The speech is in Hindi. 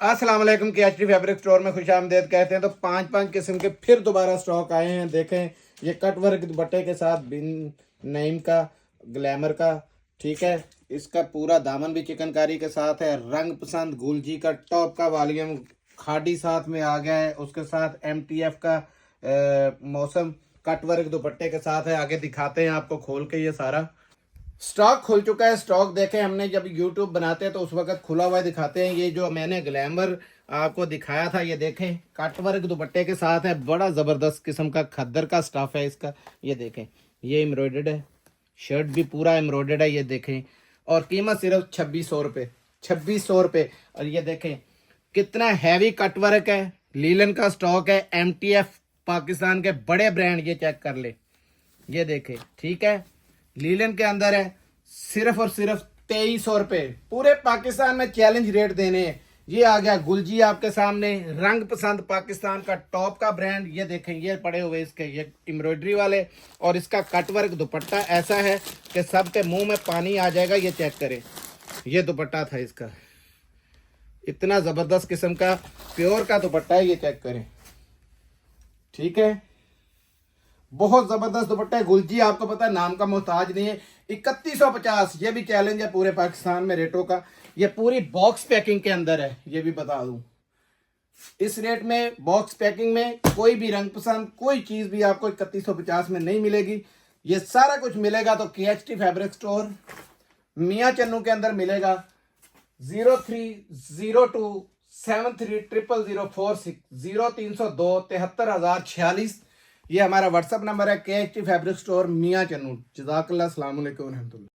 अस्सलाम वालेकुम KHT फैब्रिक स्टोर में खुशामदीद कहते हैं। तो पांच पांच किस्म के फिर दोबारा स्टॉक आए हैं। देखें, ये कट वर्क दुपट्टे के साथ बिन नईम का ग्लैमर का, ठीक है। इसका पूरा दामन भी चिकनकारी के साथ है। रंग पसंद गुलजी का टॉप का वॉल्यूम खाडी साथ में आ गया है। उसके साथ MTF का मौसम कट वर्क दुपट्टे के साथ है। आगे दिखाते हैं आपको खोल के। ये सारा स्टॉक खुल चुका है। स्टॉक देखें, हमने जब यूट्यूब बनाते हैं तो उस वक्त खुला हुआ दिखाते हैं। ये जो मैंने ग्लैमर आपको दिखाया था, ये देखें कट वर्क दुपट्टे के साथ है। बड़ा ज़बरदस्त किस्म का खद्दर का स्टफ है इसका। ये देखें, ये एम्ब्रॉयडर्ड है, शर्ट भी पूरा एम्ब्रॉयडर्ड है। ये देखें, और कीमत सिर्फ 2600 रुपये, 2600 रुपये। और ये देखें कितना हैवी कट वर्क है। लीलन का स्टॉक है। MTF पाकिस्तान के बड़े ब्रांड, ये चेक कर ले। ये देखें, ठीक है, लीलन के अंदर है। सिर्फ और सिर्फ 2300 रुपये। पूरे पाकिस्तान में चैलेंज रेट देने हैं। ये आ गया गुलजी आपके सामने, रंग पसंद पाकिस्तान का टॉप का ब्रांड। ये देखें, ये पड़े हुए इसके ये एम्ब्रॉयडरी वाले, और इसका कट वर्क दुपट्टा ऐसा है कि सबके मुंह में पानी आ जाएगा। ये चेक करें, ये दुपट्टा था इसका, इतना जबरदस्त किस्म का प्योर का दुपट्टा है। ये चेक करें, ठीक है, बहुत जबरदस्त दुपट्टा है। गुलजी आपको पता है नाम का मोहताज नहीं है। 3150, ये भी चैलेंज है पूरे पाकिस्तान में रेटों का। ये पूरी बॉक्स पैकिंग के अंदर है, ये भी बता दूं। इस रेट में बॉक्स पैकिंग में कोई भी रंग पसंद कोई चीज भी आपको 3150 में नहीं मिलेगी। ये सारा कुछ मिलेगा तो KHT फैब्रिक स्टोर मियां चन्नू के अंदर मिलेगा। 0302730046 0302 73046, ये हमारा व्हाट्सअप नंबर है। KHT फैब्रिक स्टोर मियां चन्नू। जज़ाकल्लाह, अस्सलाम वालेकुम रहमतुल्लाह।